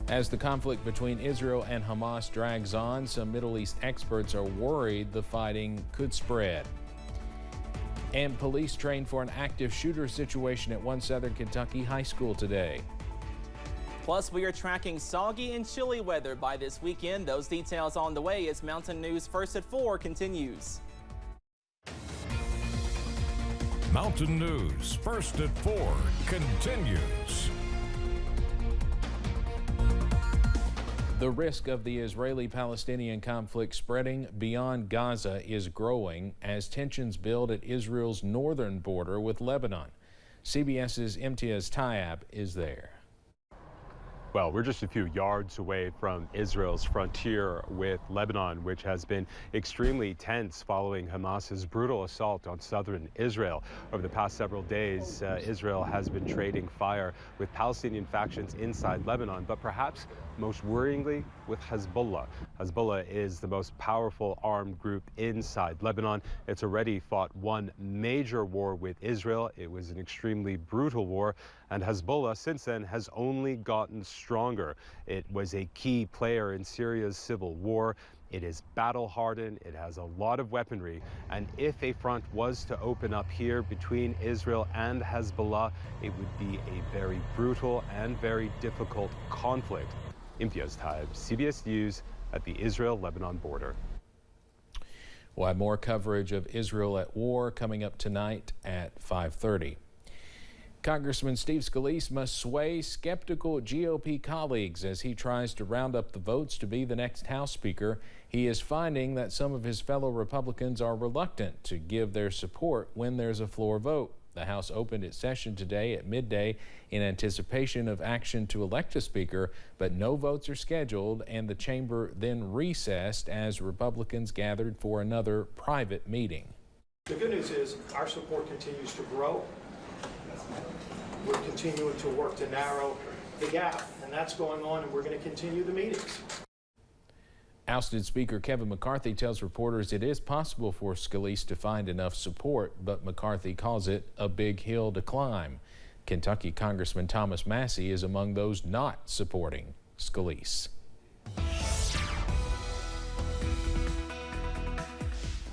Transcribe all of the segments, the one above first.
As the conflict between Israel and Hamas drags on, some Middle East experts are worried the fighting could spread. And police trained for an active shooter situation at one Southern Kentucky high school today. Plus, we are tracking soggy and chilly weather by this weekend. Those details on the way as Mountain News First at 4 continues. Mountain News First at 4 continues. The risk of the Israeli-Palestinian conflict spreading beyond Gaza is growing as tensions build at Israel's northern border with Lebanon. CBS's Imtiaz Tayyab is there. Well, we're just a few yards away from Israel's frontier with Lebanon, which has been extremely tense following Hamas's brutal assault on southern Israel. Over the past several days, Israel has been trading fire with Palestinian factions inside Lebanon, but perhaps most worryingly with Hezbollah. Hezbollah is the most powerful armed group inside Lebanon. It's already fought one major war with Israel. It was an extremely brutal war, and Hezbollah since then has only gotten stronger. It was a key player in Syria's civil war. It is battle hardened, it has a lot of weaponry, and if a front was to open up here between Israel and Hezbollah, it would be a very brutal and very difficult conflict. Imtiaz Tayyab, CBS News at the Israel-Lebanon border. We'll have more coverage of Israel at war coming up tonight at 5:30. Congressman Steve Scalise must sway skeptical GOP colleagues as he tries to round up the votes to be the next House Speaker. He is finding that some of his fellow Republicans are reluctant to give their support when there's a floor vote. The House opened its session today at midday in anticipation of action to elect a speaker, but no votes are scheduled, and the chamber then recessed as Republicans gathered for another private meeting. The good news is our support continues to grow. We're continuing to work to narrow the gap, and that's going on, and we're going to continue the meetings. Ousted Speaker Kevin McCarthy tells reporters it is possible for Scalise to find enough support, but McCarthy calls it a big hill to climb. Kentucky Congressman Thomas Massie is among those not supporting Scalise.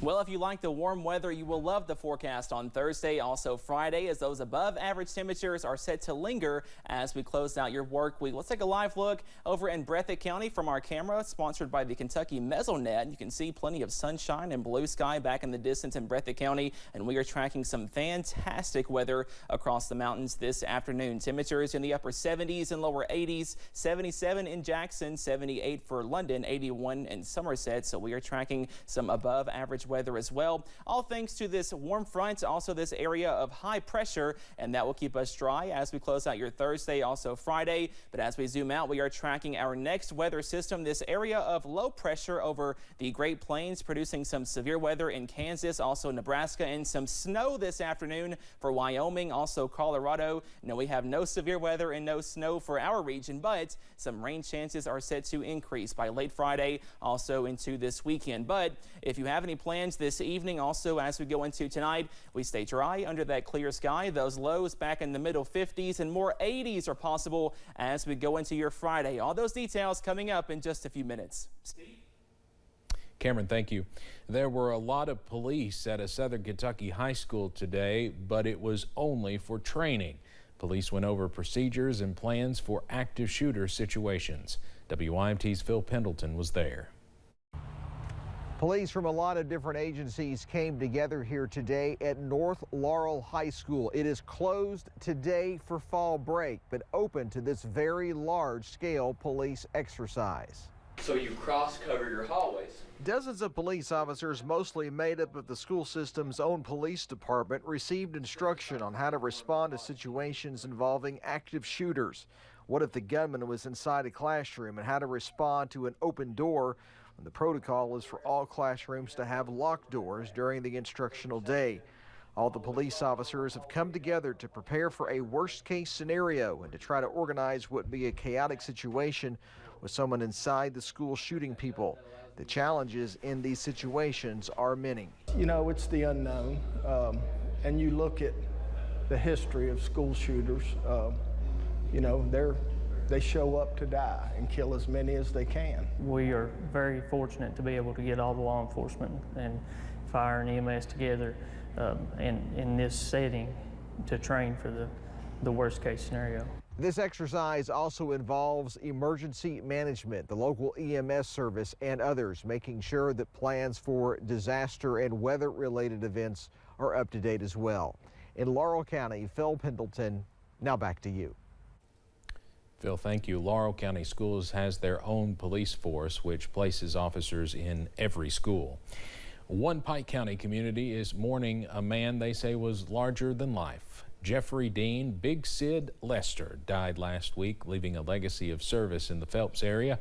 Well, if you like the warm weather, you will love the forecast on Thursday, also Friday, as those above average temperatures are set to linger as we close out your work week. Let's take a live look over in Breathitt County from our camera, sponsored by the Kentucky Mesonet. You can see plenty of sunshine and blue sky back in the distance in Breathitt County, and we are tracking some fantastic weather across the mountains this afternoon. Temperatures in the upper 70s and lower 80s, 77 in Jackson, 78 for London, 81 in Somerset. So we are tracking some above average weather as well, all thanks to this warm front, also this area of high pressure, and that will keep us dry as we close out your Thursday, also Friday. But as we zoom out, we are tracking our next weather system, this area of low pressure over the Great Plains, producing some severe weather in Kansas, also Nebraska, and some snow this afternoon for Wyoming, also Colorado. No, we have no severe weather and no snow for our region, but some rain chances are set to increase by late Friday, also into this weekend. But if you have any plans this evening, also as we go into tonight, we stay dry under that clear sky. Those lows back in the middle 50s and more 80s are possible as we go into your Friday. All those details coming up in just a few minutes. Steve? Cameron, thank you. There were a lot of police at a Southern Kentucky high school today, but it was only for training. Police went over procedures and plans for active shooter situations. WYMT's Phil Pendleton was there. Police from a lot of different agencies came together here today at North Laurel High School. It is closed today for fall break, but open to this very large-scale police exercise. So you cross-cover your hallways. Dozens of police officers, mostly made up of the school system's own police department, received instruction on how to respond to situations involving active shooters. What if the gunman was inside a classroom, and how to respond to an open door when the protocol is for all classrooms to have locked doors during the instructional day. All the police officers have come together to prepare for a worst-case scenario and to try to organize what would be a chaotic situation with someone inside the school shooting people. The challenges in these situations are many. You know, it's the unknown, and you look at the history of school shooters. You know, they're they show up to die and kill as many as they can. We are very fortunate to be able to get all the law enforcement and fire and EMS together in this setting to train for the worst case scenario. This exercise also involves emergency management, the local EMS service, and others, making sure that plans for disaster and weather-related events are up to date as well. In Laurel County, Phil Pendleton, now back to you. Phil, thank you. Laurel County Schools has their own police force, which places officers in every school. One Pike County community is mourning a man they say was larger than life. Jeffrey Dean Big Sid Lester died last week, leaving a legacy of service in the Phelps area,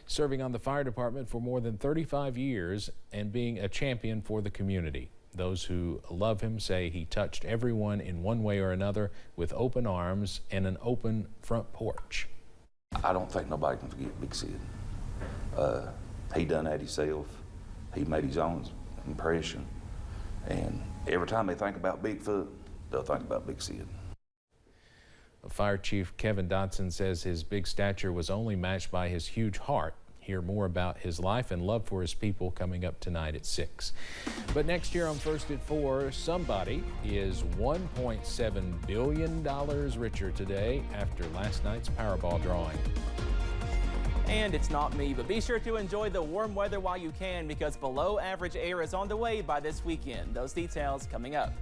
serving on the fire department for more than 35 years and being a champion for the community. Those who love him say he touched everyone in one way or another with open arms and an open front porch. I don't think nobody can forget Big Sid. He done that himself. He made his own impression. And every time they think about Bigfoot, they'll think about Big Sid. Fire Chief Kevin Dotson says his big stature was only matched by his huge heart. Hear more about his life and love for his people coming up tonight at 6. But next year on First at 4, somebody is $1.7 billion richer today after last night's Powerball drawing. And it's not me, but be sure to enjoy the warm weather while you can, because below average air is on the way by this weekend. Those details coming up.